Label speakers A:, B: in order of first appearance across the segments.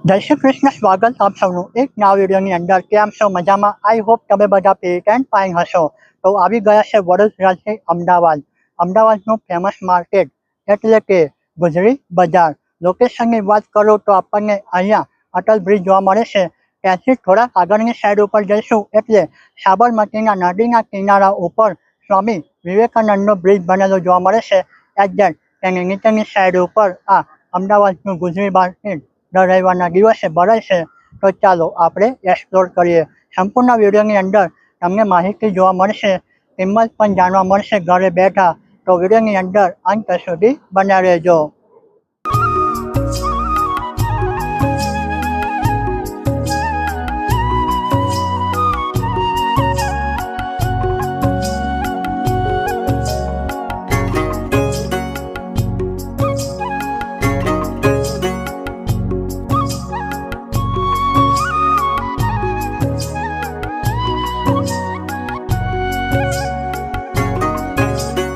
A: જય શ્રી કૃષ્ણ, સ્વાગત આપ સૌનું એક નવા વિડીયોની અંદર. કેમ છો? મજામાં? આઈ હોપ તમે બધા ફિટ એન્ડ ફાઇન હશો. તો આવી ગયા છે વડોદરાથી અમદાવાદ. અમદાવાદનું ફેમસ માર્કેટ એટલે કે ગુજરી બજાર. લોકેશનની વાત કરું તો આપણને અહીંયા અટલ બ્રિજ જોવા મળે છે. ત્યાંથી થોડાક આગળની સાઈડ ઉપર જઈશું એટલે સાબરમતીના નદીના કિનારા ઉપર સ્વામી વિવેકાનંદનો બ્રિજ બનેલો જોવા મળે છે. એક્ઝેક્ટ તેની નીચેની સાઈડ ઉપર આ અમદાવાદનું ગુજરી માર્કેટ દર રવિવારના દિવસે ભરાય છે. તો ચાલો આપણે એક્સપ્લોર કરીએ. સંપૂર્ણ વિડીયોની અંદર તમને માહિતી જોવા મળશે, કિંમત પણ જાણવા મળશે ઘરે બેઠા. તો વિડીયોની અંદર અંત સુધી બન્યા રહેજો.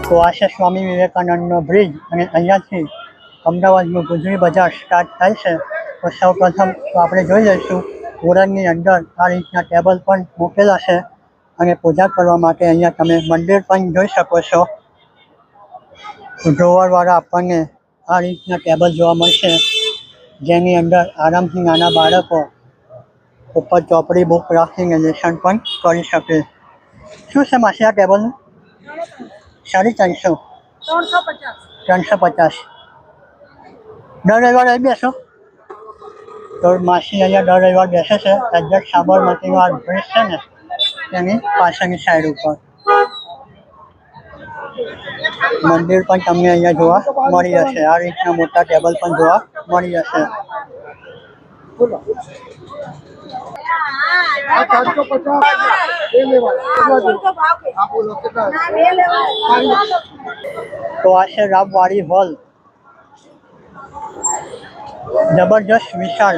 A: તો આ છે સ્વામી વિવેકાનંદનો બ્રિજ અને અહીંયાથી અમદાવાદનું ગુજરી બજાર સ્ટાર્ટ થાય છે. તો સૌ પ્રથમ તો આપણે જોઈ લઈશું ઓરણની અંદર આ રીતના ટેબલ પણ મૂકેલા છે અને પૂજા કરવા માટે અહીંયા તમે મંદિર પણ જોઈ શકો છો. ડ્રોવરવાળા આપણને આ રીતના ટેબલ જોવા મળશે, જેની અંદર આરામથી નાના બાળકો ઉપર ચોપડી બુક રાખીને લેસન પણ કરી શકે. શું છે માસી આ ટેબલનું? 350. 350. દર રવિવારે આવી બેસો? તો માસી અહીંયા દર રવિવાર બેસે છે. એક્ઝેક્ટ સાબરમતીનો આ બ્રિજ છે ને તેની પાછળની સાઈડ ઉપર. મંદિર પણ તમને અહીંયા જોવા મળી જશે. આ રીતના મોટા ટેબલ પણ જોવા મળી જશે. તો આ છે રામવાડી હોલ. જબરજસ્ત વિશાળ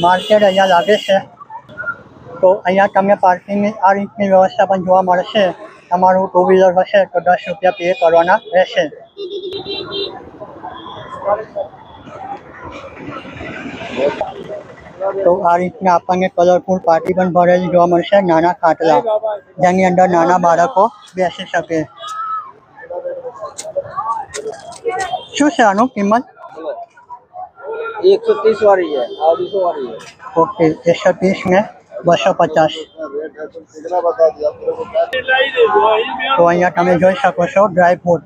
A: માર્કેટ અહીંયા લાગે છે. તો અહીંયા તમને પાર્કિંગની આ રીતની વ્યવસ્થા પણ જોવા મળશે. તમારું ટુ વ્હીલર હશે તો 10 રૂપિયા પે કરવાના રહેશે. તો આ રીતના આપણને કલરફુલ પાર્ટી પણ ભરેલી જોવા મળશે. નાના ખાટલા જેની અંદર નાના બાળકો બેસી શકે. શું છે આનું કિંમત?
B: 130 वाली है और 200 वाली है.
A: ઓકે, 130 ને 250. તો અહીંયા તમે જોઈ શકો છો ડ્રાયફ્રૂટ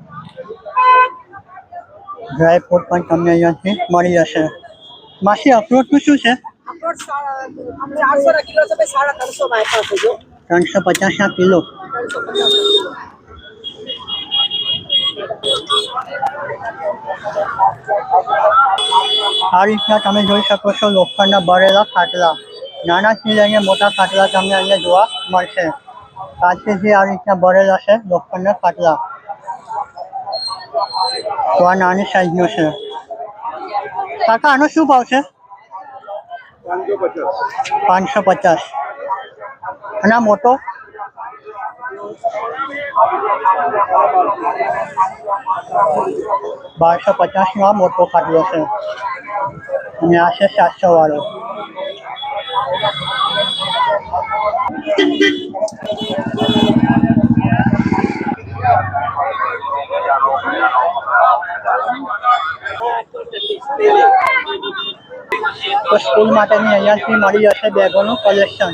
A: પણ તમને અહીંયાથી મળી જશે. માસી અખરોટનું શું છે?
B: 400 किलो से 350 में पास है जो
A: 350 કિલો. આ રીતના તમે જોઈ શકો છો લોખંડના ભરેલા ખાટલા. નાનાથી લઈને મોટા ખાટલા તમને અહીંયા જોવા મળશે. કાચથી આ રીતના ભરેલા છે લોખંડના ખાટલા. તો આ નાની સાઈઝનો છે. કાકા આનો શું ભાવ છે? 550. અને આ મોટો? 1250 નો આ મોટો ખાટલો છે. અને આ છે 700 વાળો. તો સ્કૂલ માટેની અહીંયાથી મળી જશે બેગોનું કલેક્શન.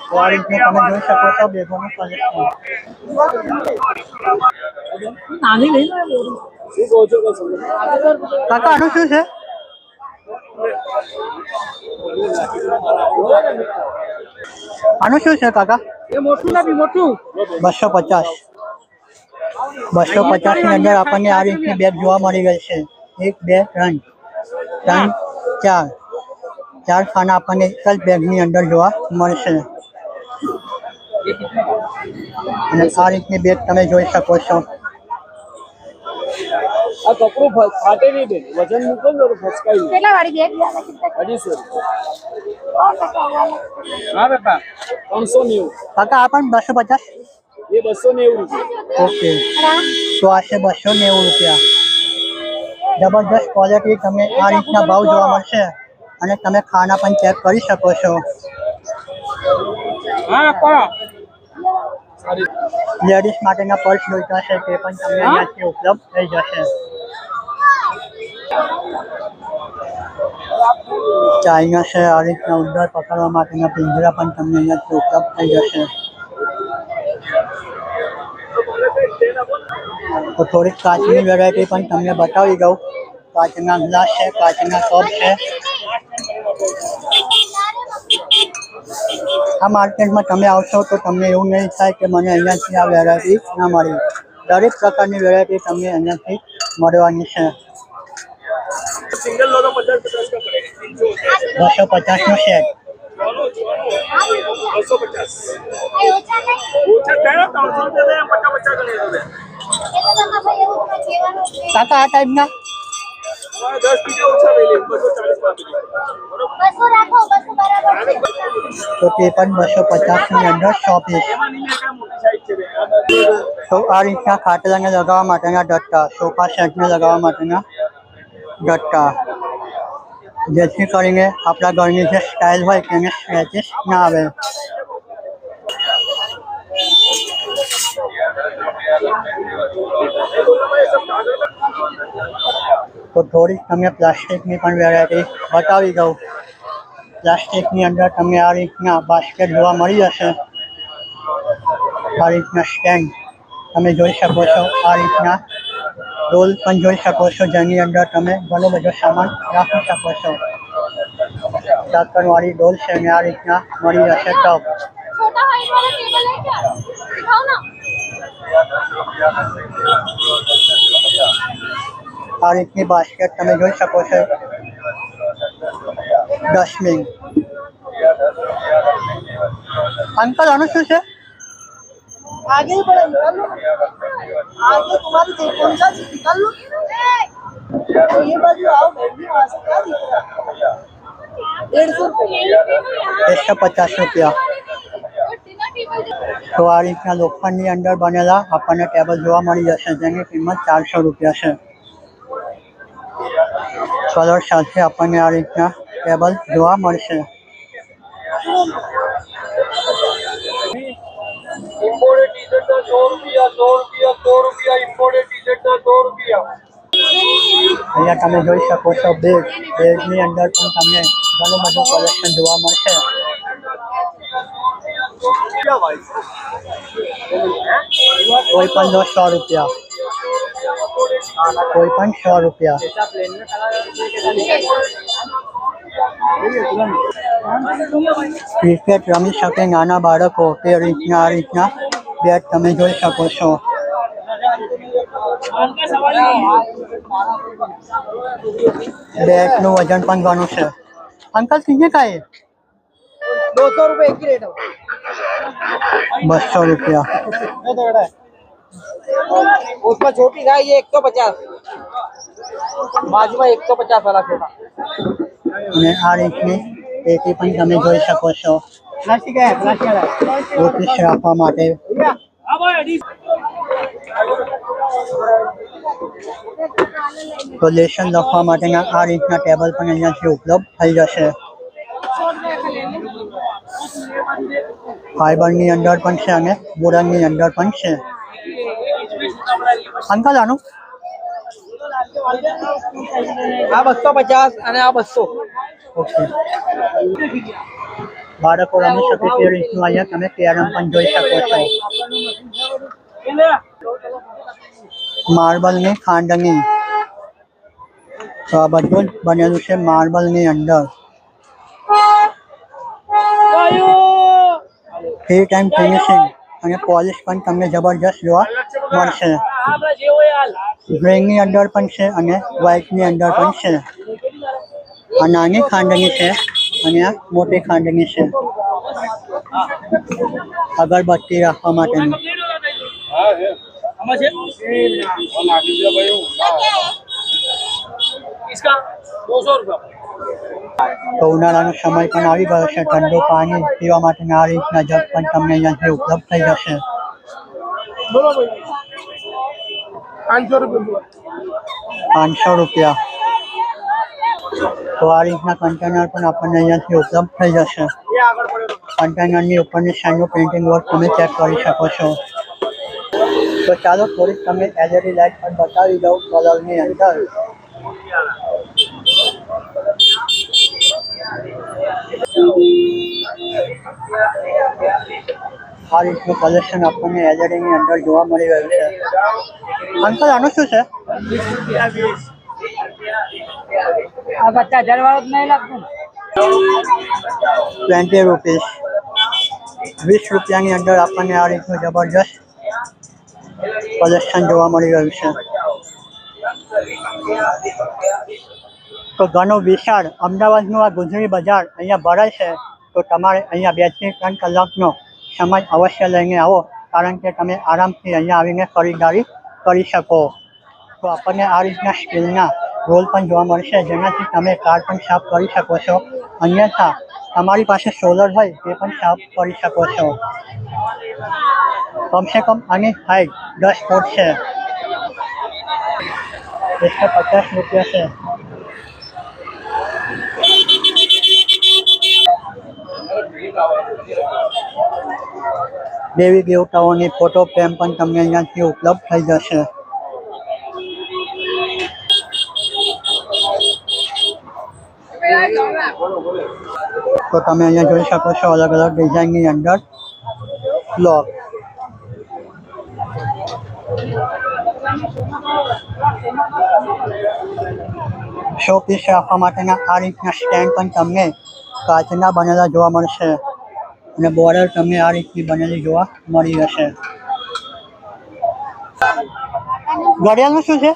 A: તો આ રીતે તમે જોઈ શકો છો બેગોનું કલેક્શન. કાકા આનું શું છે? આનું શું છે કાકા? 250. 250 ની અંદર આપણને આ રીતની બેગ જોવા મળી ગઈ છે. 1 2 3 4 ખાના આપણને એક જ બેગની અંદર જોવા મળશે. અને આ રીતની બેગ તમે જોઈ શકો છો.
B: આ કપડું ફાટે નહીં બેન, વજન મૂકો ને તો ફસકાઈ નહીં.
C: કેટલા વાળી બેગ?
B: 250. હા બેટા 390.
A: કાકા આ પણ 250.
B: ये 290 रुपये.
A: ओके, तो आज से 290 रुपया. જબરદસ્ત ક્વોલિટી તમને આ રીતના ભાવ જોવા મળશે અને તમે ખાના પણ ચેક કરી શકો છો. લેડીઝ માટેના પર્સ જોઈતા છે તે પણ તમને અહીંયાથી ઉપલબ્ધ થઈ જશે. ચાઇના છે આ રીતના ઉંદર પકડવા માટેના પિંજરા પણ તમને અહીંયાથી ઉપલબ્ધ થઈ જશે. તો થોડીક કાચની વેરાયટી પણ તમને બતાવી દઉં. કાચના ગ્લાસ છે, કાચના કપ છે. આ માર્કેટમાં તમે આવશો તો તમને એવું નહીં થાય કે મને અહીંયાથી આ વેરાયટી ના મળી. દરેક પ્રકારની વેરાયટી તમને અહીંયાથી મળવાની છે.
B: सिंगल लो तो 50 का पड़ेगा
A: 250 નો સેટ.
B: 250
A: કાકા આ ટાઈપના
B: 10 पीछे ओछा ले ले 240
A: તો તે પણ 250 ની અંદર 100 પીસ. તો આ રીતના ખાટલાને લગાવવા માટેના ડટ્ટા, સોફા સેટને લગાવવા માટેના ડટ્ટા, જેથી કરીને આપણા ઘરની જે સ્ટાઇલ હોય તેને સ્ક્રેચીસ ના આવે. તો થોડીક તમને પ્લાસ્ટિકની પણ વેરાયટી બતાવી દઉં. પ્લાસ્ટિકની અંદર તમને આ રીતના બાસ્કેટ જોવા મળી જશે. આ રીતના સ્ટેન્ડ તમે જોઈ શકો છો. આ રીતના ડોલ પણ જોઈ શકો છો, જેની અંદર તમે ઘણો બધો સામાન રાખી શકો છો. ઢાંકણવાળી ડોલ છે અને આ રીતના મળી જશે ટપ. આ રીતની બાસ્કેટ તમે જોઈ શકો છો. ડસ્ટબિન. અંકલ આનું શું છે?
B: आगे ही बढ़े निकाल लो आगे तुम्हारी कौन सा चीज निकाल लो ये बाजू आओ बैठिए वहां से क्या दिख रहा
A: 150 રૂપિયા. તો આ રીતના લોખંડની અંદર બનેલા આપણને ટેબલ જોવા મળી જશે, જેની કિંમત 400 રૂપિયા છે. કલર સાથે આપણને આ રીતના ટેબલ જોવા મળશે.
B: इंपोर्टेड टी-शर्ट का 100 रुपया इंपोर्टेड टी-शर्ट का 100 रुपया
A: અહીંયા તમે જોઈ શકો છો બેગ. બેગની અંદર પણ તમને ઘણું બધું કલેક્શન જોવા મળશે. કોઈ પણ 100 રૂપિયા, કોઈ પણ 100 રૂપિયા. ક્રિકેટ રમી શકે નાના બાળકો તે રીતના આ રીતના બેટ તમે જોઈ શકો છો. બેટનું વજન પણ ઘણું છે. અંકલ कितने का है?
B: 200 रुपए एक ही रेट है
A: 200 રૂપિયા.
B: उसमें छोटी गाय ये 150 बाजू में 150 वाला छोटा
A: અને આ રીતની પેટી પણ તમે જોઈ શકો છો. રોટી રાખવા માટે. તો લેશન લખવા માટેના આ રીતના ટેબલ પણ અહીંયાથી ઉપલબ્ધ થઈ જશે. ફાઈબરની અંદર પણ છે અને વુડનની અંદર પણ છે. અંકલ આનું
B: આ 250 અને આ 200
A: ઓકે. બાળકો રમી શકે તે રીતનું અહીંયા તમે કેરમ પણ જોઈ શકો છો. માર્બલની ખાંડની. તો આ બધું જ બનેલું છે માર્બલની અંદર. 3 ટાઈમ ફિનિશિંગ અને પોલિશ પણ તમને જબરજસ્ત જોવા મળશે. ગ્રેની અંદર પણ છે અને વ્હાઇટની અંદર પણ છે. આ નાની ખાંડની છે અને આ મોટી ખાંડની છે. અગરબત્તી રાખવા માટેની. તો ઉનાળાનો સમય પણ આવી ગયો છે. ઠંડુ પાણી પીવા માટેના આ રીતના જગ પણ તમને અહીંયાથી ઉપલબ્ધ થઈ જશે.
C: ₹500 બોલો.
A: 500 રૂપિયા. તો આ રીતના કન્ટેનર પણ આપણને અહીંયાથી ઉપલબ્ધ થઈ જશે. કન્ટેનરની ઉપરની સાઈડનું પ્રિન્ટિંગ વર્ક તમે ચેક કરી શકો છો. તો ચાલો થોડીક તમે LED લાઇટ પણ બતાવી દઉં કલરની અંદર. આ રીતનું કલેક્શન આપણને LED ની અંદર જોવા મળી રહ્યું છે. અંકલ આનું શું છે?
B: આ 50,000 વાળો નહીં લાગતું.
A: 20 રૂપીસ. 20 રૂપિયાની અંદર આપણને આ રીતનું જબરજસ્ત કલેક્શન જોવા મળી રહ્યું છે. તો ઘણું વિશાળ અમદાવાદનું આ ગુજરી બજાર અહીંયા ભરાય છે. તો તમારે અહીંયા 2 થી 3 કલાકનો સમય અવશ્ય લઈને આવો, કારણ કે તમે આરામથી અહીંયા આવીને ખરીદારી કરી શકો. તો આપણને આ રીતના સ્ટીલના રોલ પણ જોવા મળશે, જેનાથી તમે કાર પણ સાફ કરી શકો છો. અન્યથા તમારી પાસે સોલર હોય તે પણ સાફ કરી શકો છો. કમસે કમ આની હાઈટ 10 ફૂટ છે. 150 રૂપિયા છે. દેવી દેવતાઓની ફોટો ફ્રેમ પણ તમને અહીંયાથી ઉપલબ્ધ થઈ જશે. તો તમે અહીંયા જોઈ શકો છો અલગ અલગ ડિઝાઇનની અંદર ક્લોક. શો પીસ રાખવા માટેના આ રીતના સ્ટેન્ડ પણ તમને કાચના બનેલા જોવા મળશે અને બોર્ડર તમને આ રીતની બનેલી જોવા મળી જશે. ઘડિયાળનું શું છે?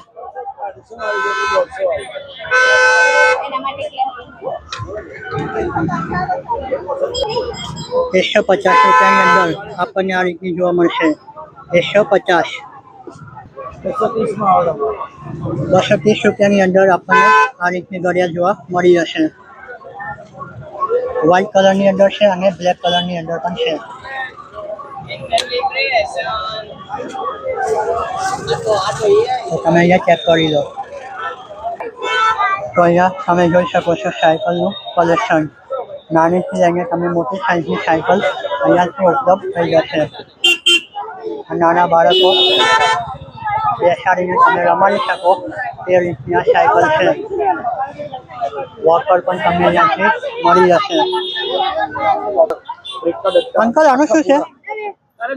A: ₹150 રૂપિયાની અંદર આપણને આ રીતની જોવા મળશે. 150. 230 રૂપિયાની અંદર આપણને આ રીતની ઘડિયાળ જોવા મળી જશે. વ્હાઇટ કલરની અંદર છે અને બ્લેક કલરની અંદર પણ છે. તો તમે અહીંયા ચેક કરી લો. તો અહીંયા તમે જોઈ શકો છો સાયકલનું કલેક્શન. નાનીથી લઈને તમે મોટી સાઇઝની સાયકલ અહીંયાથી ઉપલબ્ધ થઈ જશે. નાના બાળકો બેસાડીને તમે રમાડી શકો તે રીતની આ સાયકલ છે. વોકર પણ તમને અહીંયાથી મળી જશે. અંકલ આનું શું છે?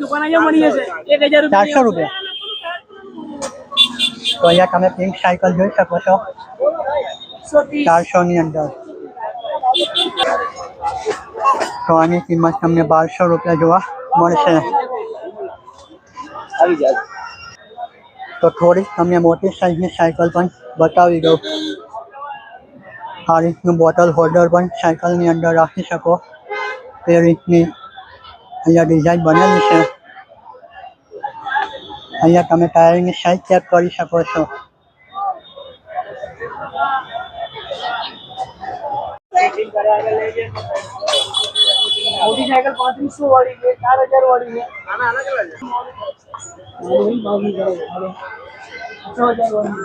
B: દુકાન અહીંયા મળી જશે 1,000
A: 400 રૂપિયા. તો અહીંયા તમે પિંક સાયકલ જોઈ શકો છો 400 ની અંદર. તો આની કિંમત તમને 1200 રૂપિયા જોવા મળશે. તો થોડીક તમને મોટી સાઈઝની સાયકલ પણ બતાવી દઉં. આ રીતનું બોટલ હોલ્ડર પણ સાયકલની અંદર રાખી શકો તે રીતની અહીંયા ડિઝાઇન બનેલી છે. અહીંયા તમે ટાયરની સાઈઝ ચેક કરી શકો છો.
B: મોટી સાયકલ 3500 વાળી છે, 4000 વાળી છે. આના અલગ અલગ છે. 6000 વાળી.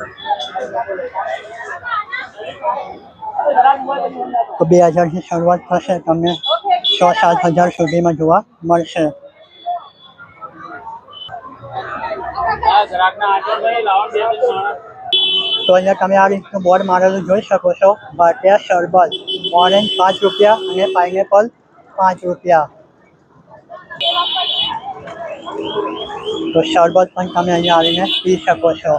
A: તો 2000 થી શરૂઆત થશે, તમને 6-7 હજાર સુધીમાં જોવા મળશે. તો અહીંયા તમે આ રીતનું બોર્ડ મારેલું જોઈ શકો છો. ભારતીય શરબત ઓરેન્જ 5 રૂપિયા અને પાઇનેપલ 5 રૂપિયા. તો શરબત પણ તમે અહીંયા આવીને પી શકો છો.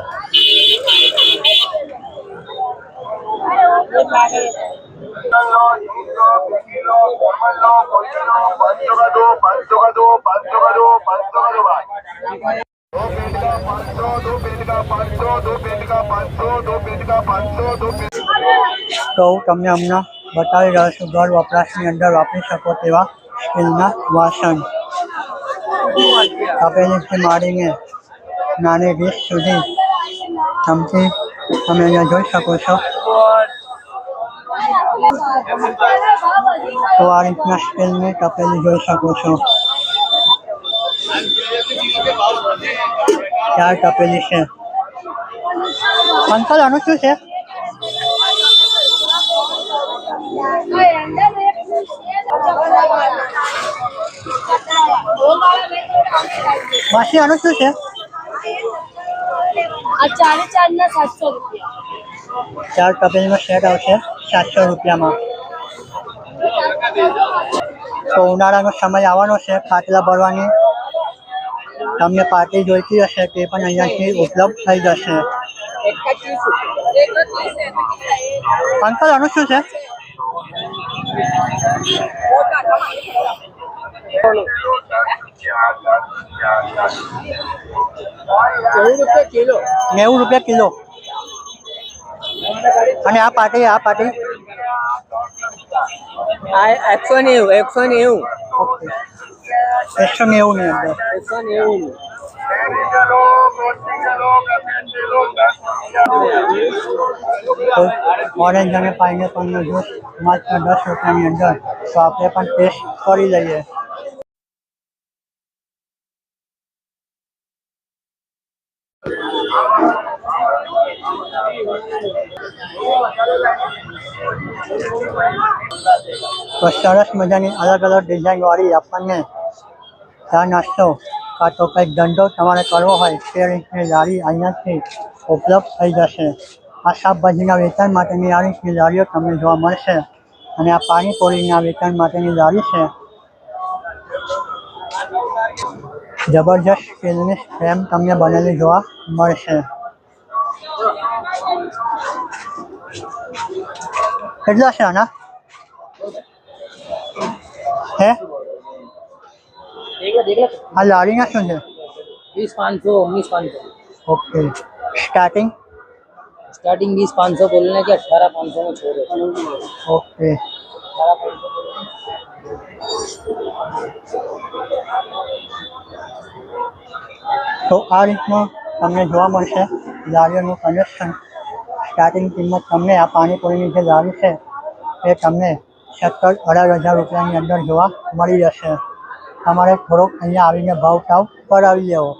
A: તો હું તમને હમણાં બતાવી રહ્યો છું ઘર વપરાશની અંદર વાપરી શકો તેવા સ્ટીલના વાસણ. તપેલીથી માંડીને નાની ડીશ સુધી ચમચી તમે અહીંયા જોઈ શકો છો. તો આ રીતના સ્ટીલની તપેલી જોઈ શકો છો. 4 તપેલી છે. અંકલ આનું શું છે? માસી આનું શું છે?
B: આ ચારે ચાર ના 700 રૂપિયા.
A: 4 તપેલીનો સેટ આવશે 700 રૂપિયામાં. તો ઉનાળાનો સમય આવવાનો છે, ખાટલા ભરવાની તમને પાર્ટી જોઈતી હશે તે પણ અહીંયાથી ઉપલબ્ધ થઈ જશે. અંકલ આનું શું છે?
B: ₹90 કિલો.
A: 90 રૂપિયા કિલો. અને આ પાટી
B: આ 190. 190.
A: ઓકે 190 ની અંદર.
B: 190.
A: તો ઓરેન્જ અને પાઇનેપલનો જ્યુસ માત્ર 10 રૂપિયાની અંદર. તો આપણે પણ ટેસ્ટ કરી લઈએ. તો સરસ મજાની અલગ અલગ ડિઝાઇન વાળી આપણને ચા નાસ્તો કાં તો કંઈક ધંધો તમારે કરવો હોય તે રીતની લારી અહીંયાથી ઉપલબ્ધ થઈ જશે. આ શાકભાજીના વેચાણ માટેની આ રીતની લારીઓ તમને જોવા મળશે. અને આ પાણીપુરીના વેચાણ માટેની લારી છે. જબરજસ્ત સ્ટીલની ફ્રેમ તમને બનેલી જોવા મળશે. કેટલા છે આના? હે આ લારીના શું છે?
B: 20 500 19 500.
A: ઓકે સ્ટાર્ટિંગ
B: 20 500 बोलने के 18 500 में छोड़ देते हैं.
A: ઓકે. તો આ રીતનું તમને જોવા મળશે લારીઓનું કલેક્શન. સ્ટાર્ટિંગ કિંમત તમને આ પાણીપુરીની જે લારી છે એ તમને 17-18 હજાર રૂપિયાની અંદર જોવા મળી જશે. તમારે થોડોક અહીંયા આવીને ભાવ તાવ કરાવી લેવો.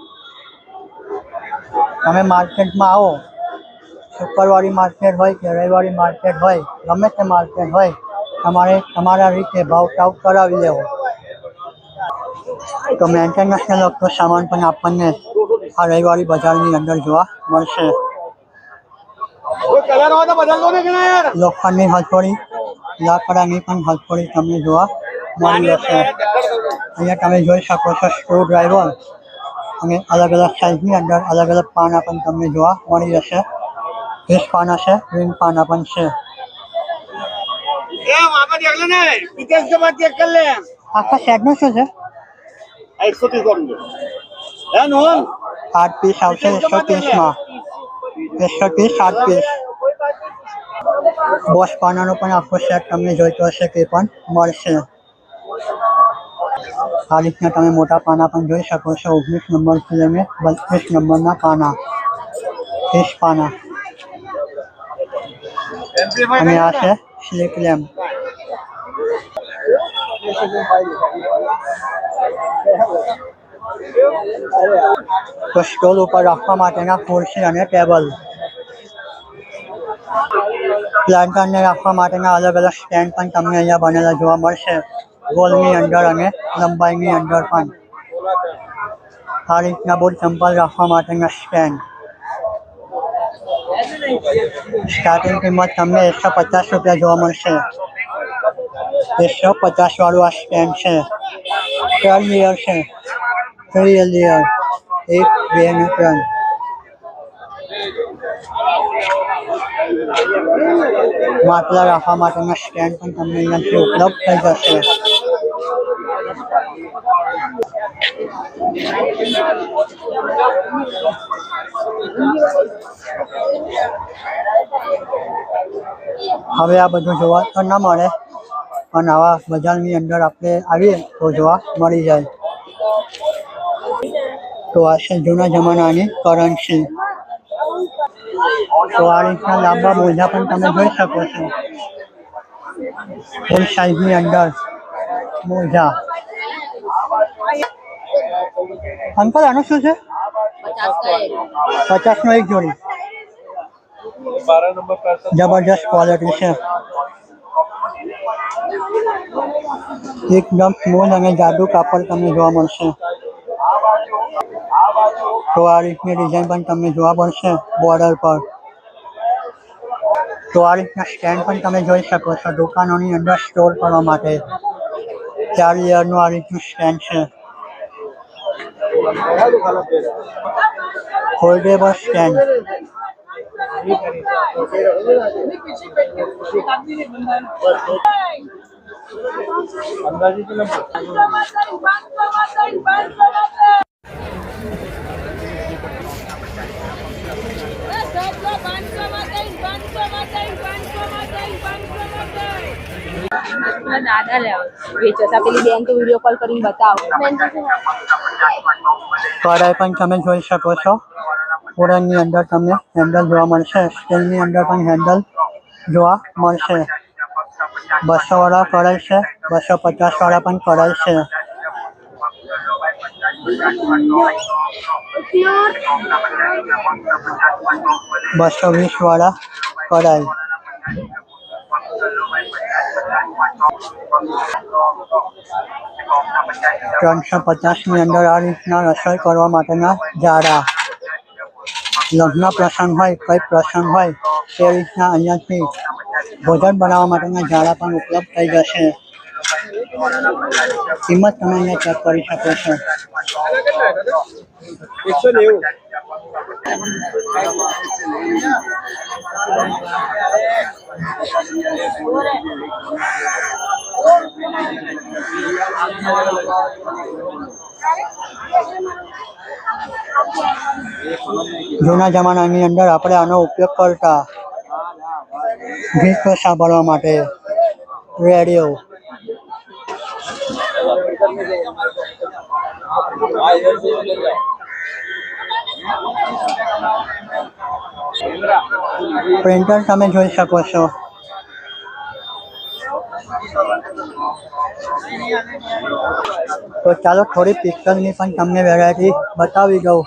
A: તમે માર્કેટમાં આવો, શુક્રવારી માર્કેટ હોય કે રવિવારી માર્કેટ હોય, ગમે તે માર્કેટ હોય, તમારે તમારા રીતે ભાવ તાવ કરાવી લેવો. તો મેન્ટેનન્સને લગતો સામાન પણ આપણને આ રવિવારી બજારની અંદર જોવા મળશે. લોખંડની હથોડી, લાકડાની પણ હથોડી તમને જોવા મળી જશે. અહીંયા તમે જોઈ શકો છો સ્ક્રૂ ડ્રાઈવર અને અલગ અલગ સાઇઝની અંદર અલગ અલગ પાના પણ તમને જોવા મળી જશે. 20 પાના છે, 20 પાના પણ છે. આખા સેટનું શું છે? 8 પીસ આવશે 130માં. 130 8 પીસ. બોસ પાનાનો પણ આખો સેટ તમને જોઈતો હશે તે પણ મળશે. આ રીતના તમે મોટા પાના પણ જોઈ શકો છો. 19 નંબરથી લઈને 32 નંબરના પાના, 30 પાના. અને આ છે સ્લીપ લેમ્પ. તો સ્ટોલ ઉપર રાખવા માટેના ખુરશી અને ટેબલ. પ્લાન્ટરને રાખવા માટેના અલગ અલગ સ્ટેન્ડ પણ તમને અહીંયા બનેલા જોવા મળશે. ગોલની અંદર અને લંબાઈની અંદર પણ. આ રીતના બુટ ચંપલ રાખવા માટેના સ્ટેન્ડ. સ્ટાર્ટિંગ કિંમત તમને 150 રૂપિયા જોવા મળશે. 150 વાળું આ સ્ટેન્ડ છે. 3 લેયર છે. 3 લેયર 1 2 અને 3. માટલા રાખવા માટેના સ્ટેન્ડ પણ તમને અહીંયાથી ઉપલબ્ધ થઈ જશે. હવે આ બધું જોવા તો ના મળે, પણ આવા બજારની અંદર આપણે આવીએ તો જોવા મળી જાય. તો આ છે જૂના જમાનાની કરન્સી. તો આ રીતના લાંબા મોજા પણ તમે જોઈ શકો છો. ફૂલ સાઈઝની અંદર મોજા. અંકલ આનું શું છે? 50 નો એક જોડી.
C: 12 नंबर पैसा
A: जबरदस्त क्वालिटी है, एकदम स्मूथ और जादू कापड़ तमने जोवा मळशे। तो आ रीतनी डिजाइन पण तमने जोवा मळशे बॉर्डर पर। तो आ रीतना स्टेन्ड पण तमे जोई शको छो दुकानोनी अंदर स्टोर करवा माटे। 4 लेयरनुं आ रीतनुं स्टेन्ड छे, फोल्डेबल स्टेन्ड।
C: अंदाजे किलो
D: દાદા લેવા વેચતા પેલી બેન તો વિડીયો કોલ કરીને બતાવો
A: कढ़ाई पण तमे जोई शको छो। पूरानी अंदर तमने हेन्डल जोवा मळशे, स्टीलनी अंदर पण हेन्डल जोवा मळशे। 200 वाला कढ़ाई छे, 250 वाला पण कढ़ाई छे। 220 वाला कढ़ाई। 350 ની અંદર આ રીતના રસોઈ કરવા માટેના જાડા। લગ્ન પ્રસંગ હોય, કઈ પ્રસંગ હોય તે રીતના અહીંયાથી ભોજન બનાવવા માટેના જાડા પણ ઉપલબ્ધ થઈ જશે। કિંમત તમે અહીંયા ચેક કરી શકો છો।
C: 190
A: જૂના જમાનાની અંદર આપણે આનો ઉપયોગ કરતા ગીતો સાંભળવા માટે રેડિયો। પ્રિન્ટર તમે જોઈ શકો છો। તો ચાલો થોડી પિક્ચરની પણ તમને વેરાયટી બતાવી દઉં।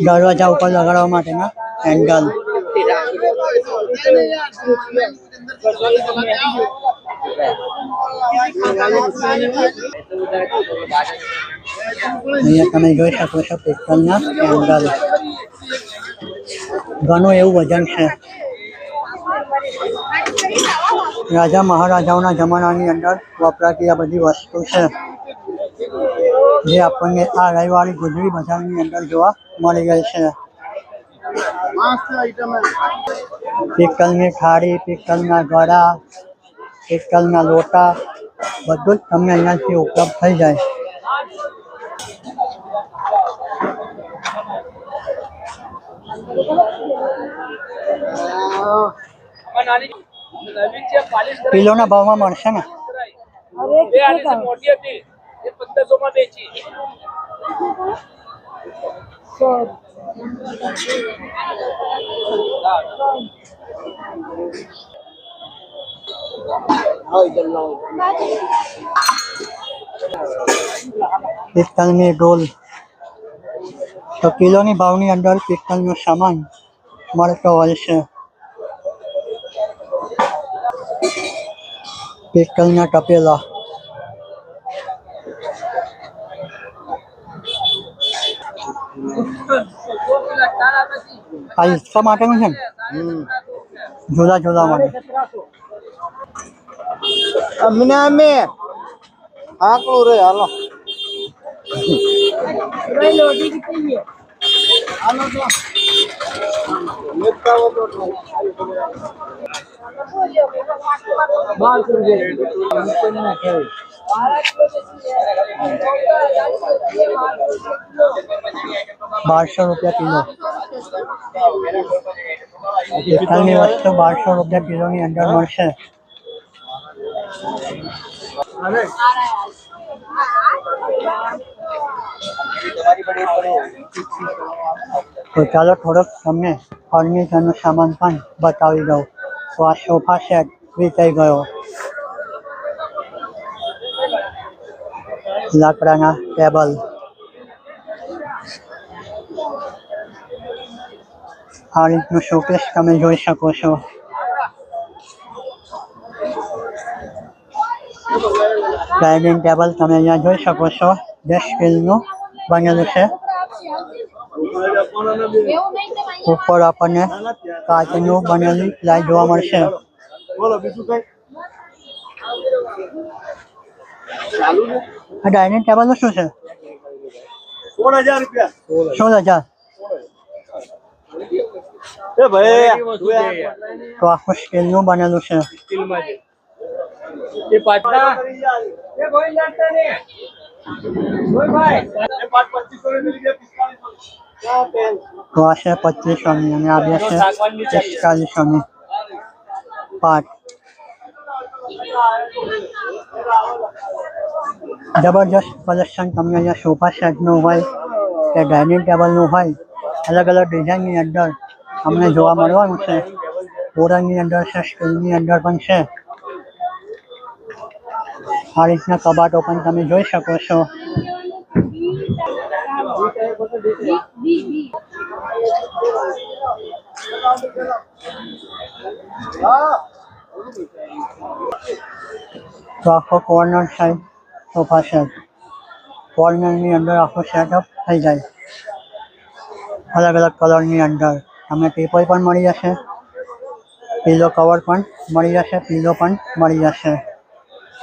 A: દરવાજા ઉપર લગાડવા માટેના હેન્ડલ। અહીંયા તમે જોઈ શકો છો પિસ્તોલના હેન્ડલ। ઘણું એવું વજન છે। રાજા મહારાજાઓના જમાનાની અંદર વપરાતી આ બધી વસ્તુ છે જે આપણને આ રવિવારી ગુજરી બજારની અંદર જોવા મળી ગઈ છે। પિત્તળની થાળી, પિત્તળના ઘડા, પિત્તળના લોટા બધું જ તમને અહીંયાથી ઉપલબ્ધ થઈ જાય। કિલોના ભાવમાં મળશે ને?
C: મોટી હતી એ 1500 માં બેચી।
A: પિત્તળની ડોલ। તો કિલોની ભાવની અંદર પિત્તળનો સામાન મળતો હોય છે। પિત્તળના તપેલા। આ હિસ્સા માટેનું છે ને? ઝોલા ઝોલા માટે।
B: અમને અમે આકલું રે હાલો હાલો તો લેતા તો
A: 1200 રૂપિયા કિલો। પિત્તળની વસ્તુ 1200 રૂપિયા કિલોની અંદર મળશે। તો ચાલો થોડોક તમને ફર્નિચરનો સામાન પણ બતાવી દઉં. તો આ સોફા સેટ વેચાઈ ગયો. લાકડાના ટેબલ, આ રીતનું શોકેસ તમે જોઈ શકો છો. ડાઇનિંગ ટેબલ તમે અહીંયા જોઈ શકો છો, જે સ્ટીલનું બનેલું છે. ઉપર આપણને કાચનું બનેલી પ્લાય જોવા મળશે. આ ડાઇનિંગ ટેબલનું શું છે? 16,000. તો આખું સ્ટીલનું બનેલું છે.
C: ये पाटना ये कोई जानता नहीं कोई भाई ये 2500 में मिल गया 4500
A: તો આ છે 2500ની અને આ બે છે 4500ની પાટ. જબરજસ્ત કલેક્શન તમને અહીંયા સોફા સેટનું હોય કે ડાઇનિંગ ટેબલનું હોય, અલગ અલગ ડિઝાઇનની અંદર અમને જોવા મળવાનું છે. બોરાની અંદર છે, સ્ટીલની અંદર પણ છે. આ રીતના કબાટો પણ તમે જોઈ શકો છો. તો આખો કોર્નર સાઈડ સોફા સેટ, કોર્નરની અંદર આખો સેટઅપ થઈ જાય. અલગ અલગ કલરની અંદર તમને ટીપોય પણ મળી જશે, પીલો કવર પણ મળી જશે, પીલો પણ મળી જશે.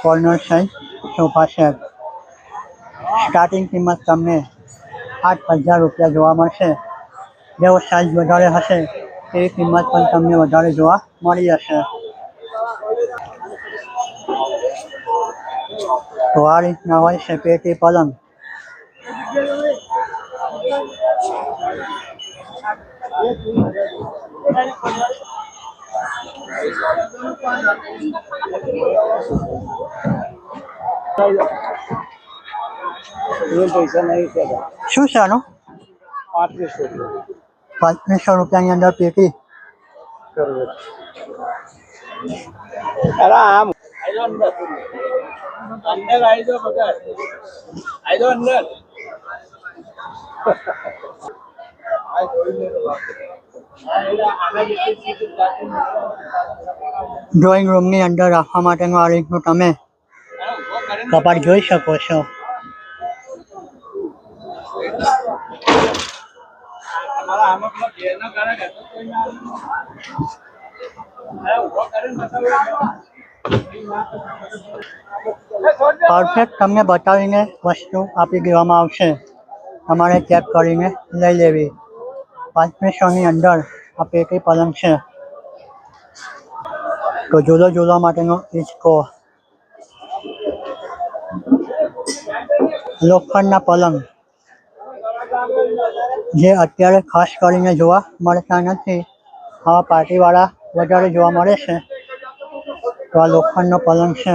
A: Corner side sofa set starting કિંમત તમને 8,000 રૂપિયા જોવા મળશે. જેવો સાઇઝ વધારે હશે એ કિંમત પણ તમને વધારે જોવા મળી જશે. તો આ રીતના હોય છે પેટી પલંગ. શું છે આનું? 3500 રૂપિયાની અંદર પેટી.
C: आराम आइलो अंदर अंदर आइलो बगर आइलो अंदर
A: ડ્રોઈંગ રૂમની અંદર રાખવા માટેનું આ રીતનું તમે કબાટ જોઈ શકો છો.
C: हमारा हम अपना घेरना करेगा तो कोई ना अरे वो करें
A: પરફેક્ટ તમને બતાવીને વસ્તુ આપી દેવામાં આવશે. તમારે ચેક કરીને લઈ લેવી. 3500ની અંદર આ પેટી પલંગ છે. તો ઝૂલો ઝૂલવા માટેનો હિંચકો, લોખંડના પલંગ જે અત્યારે ખાસ કરીને જોવા મળતા નથી, આવા પાર્ટીવાળા વધારે જોવા મળે છે. તો આ લોખંડનો પલંગ છે.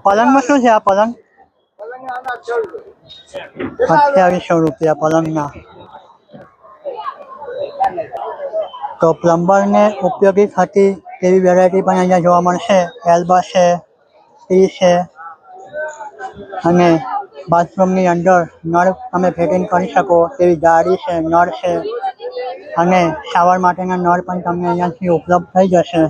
A: પલંગમાં શું છે? આ પલંગ 2800 રૂપિયા પલંગના. તો પ્લમ્બરને ઉપયોગી થતી તેવી વેરાયટી પણ અહીંયા જોવા મળશે. એલ્બા છે, ટી છે અને બાથરૂમની અંદર નળ તમે ફિટિંગ કરી શકો તેવી જાળી છે, નળ છે અને શાવર માટેના નળ પણ તમને અહીંયાથી ઉપલબ્ધ થઈ જશે.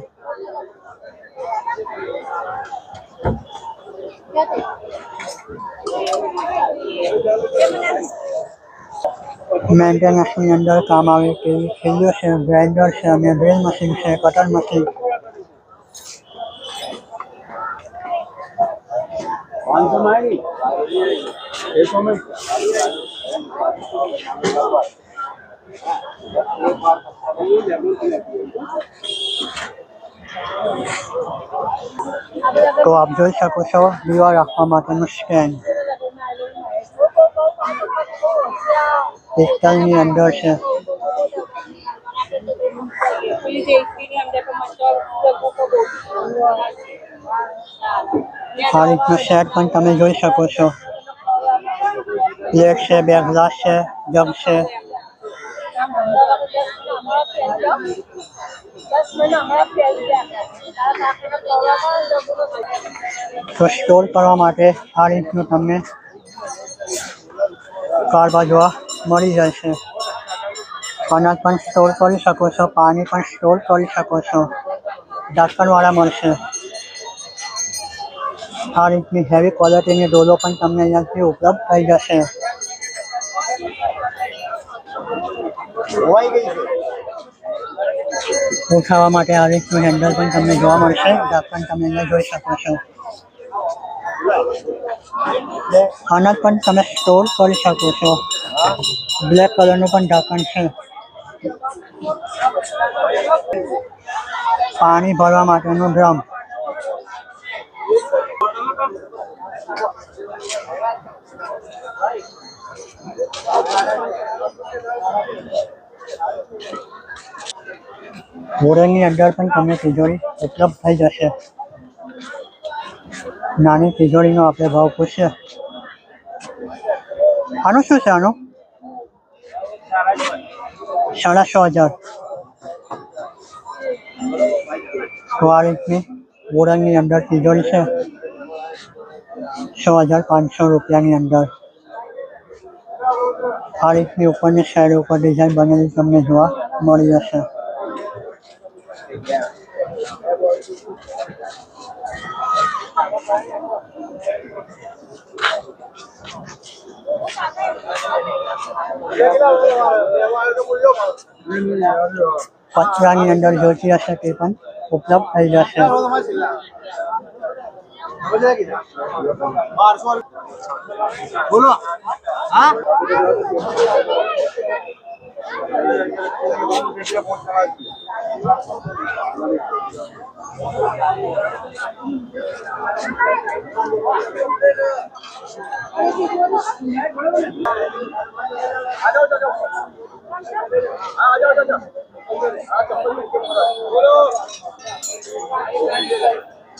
A: મેન્ટેનન્સની અંદર કામ આવે તેવી ખીલ્યો છે, ગ્રાઇન્ડર છે અને ડ્રિલ મશીન છે, કટર મશીન. તો આપ જોઈ શકો છો દીવા રાખવા માટેનું સ્ટેન્ડ પિસ્તલની અંદર છે.
D: पुलिस एसपी ने हम देखो मतलब
A: આ રીતનું સેટ પણ તમે જોઈ શકો છો. પ્લેટ છે, 2 ગ્લાસ છે, જગ છે. તો સ્ટોર કરવા માટે આ રીતનું તમને કારબા જોવા મળી જાય છે. અનાજ પણ સ્ટોર કરી શકો છો, પાણી પણ સ્ટોર કરી શકો છો. ઢાંકણવાળા મળશે. આ રીતની હેવી ક્વોલિટીની ડોલો પણ તમને અહીંયાથી ઉપલબ્ધ થઈ જશે. ઉઠાવવા માટે આ રીતનું હેન્ડલ પણ તમને જોવા મળશે. ઢાંકણ તમે અહીંયા જોઈ શકો છો. અનાજ પણ તમે સ્ટોર કરી શકો છો. બ્લેક કલરનું પણ ઢાંકણ છે. પાણી ભરવા માટેનું ડ્રમ. હોડલની અંદર પણ તમને તિજોરી ઉપલબ્ધ થઈ જશે. નાની તિજોરીનો આપણે ભાવ પૂછીએ. આનું શું છે? આનું 6,500. તો આ રીતની હોડલની અંદર તિજોરી છે 6,500 રૂપિયાની અંદર. આ રીતની ઉપરની સાઈડ ઉપર ડિઝાઇન બનેલી તમને જોવા મળી જશે. પતરાની અંદર જોઈતી હશે તે પણ ઉપલબ્ધ થઈ જશે.
C: બોલો. હા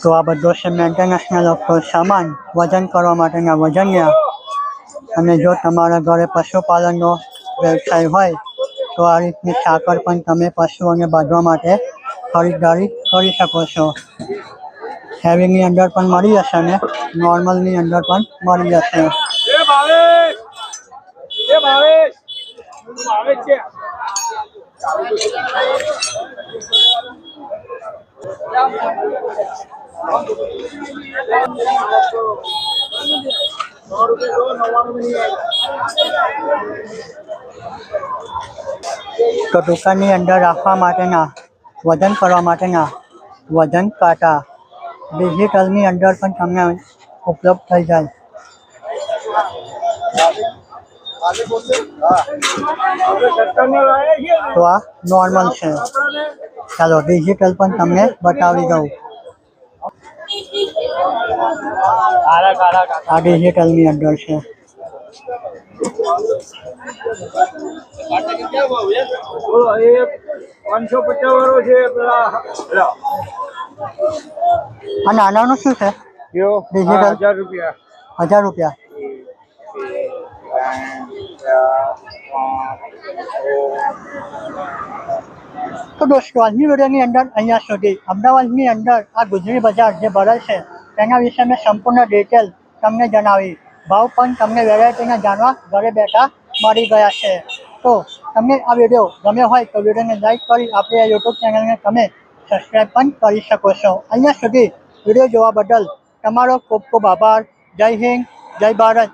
A: તો આ બધો છે મેન્ટેનન્સનો લગતો સામાન, વજન કરવા માટેના વજનિયા. અને જો તમારા ઘરે પશુપાલનનો વ્યવસાય હોય તો આ રીતની સાકર પણ તમે પશુઓને બાંધવા માટે ખરીદદારી કરી શકો છો. હેવીની અંદર પણ મળી જશે અને નોર્મલની અંદર પણ મળી જશે. તો દુકાનની અંદર રાખવા માટેના, વજન કરવા માટેના વજન કાંટા ડિજિટલની અંદર પણ તમને ઉપલબ્ધ થઈ જાય. તો આ નોર્મલ છે. ચાલો ડિજિટલ પણ તમને બતાવી દઉં. આ ડિજિટલની અંદર છે.
C: બોલો. એ 550 વાળો છે પેલા.
A: આ નાનાનું શું છે? ડિજિટલ
C: 1000 રૂપિયા.
A: 1,000 રૂપિયા. તો દોસ્તો આજની વિડીયોની અંદર અહીંયા સુધી અમદાવાદની અંદર આ ગુજરી બજાર જે ભરાય છે તેના વિશે મેં સંપૂર્ણ ડિટેલ તમને જણાવી. ભાવ પણ તમને વેરાયટીના જાણવા ઘરે બેઠા મળી ગયા છે. તો તમને આ વિડીયો ગમ્યો હોય તો વિડીયોને લાઈક કરી આપણી આ યુટ્યુબ ચેનલને તમે સબસ્ક્રાઈબ પણ કરી શકો છો. અહીંયા સુધી વિડીયો જોવા બદલ તમારો ખૂબ ખૂબ આભાર. જય હિન્દ, જય ભારત.